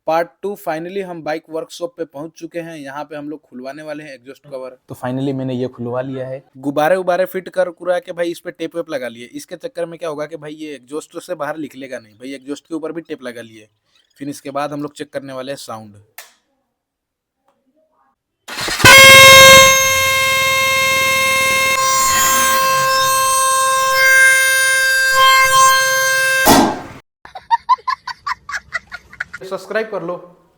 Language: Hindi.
पार्ट 2 फाइनली हम बाइक वर्कशॉप पे पहुंच चुके हैं। यहाँ पे हम लोग खुलवाने वाले हैं एग्जॉस्ट कवर। तो फाइनली मैंने ये खुलवा लिया है। गुब्बारे उबारे फिट कर कुरा के भाई इस पे टेप वेप लगा लिए। इसके चक्कर में क्या होगा कि भाई ये एग्जॉस्ट से बाहर निकलेगा नहीं। भाई एग्जॉस्ट के ऊपर भी टेप लगा लिए। फिर इसके बाद हम लोग चेक करने वाले हैं साउंड। सब्सक्राइब कर लो।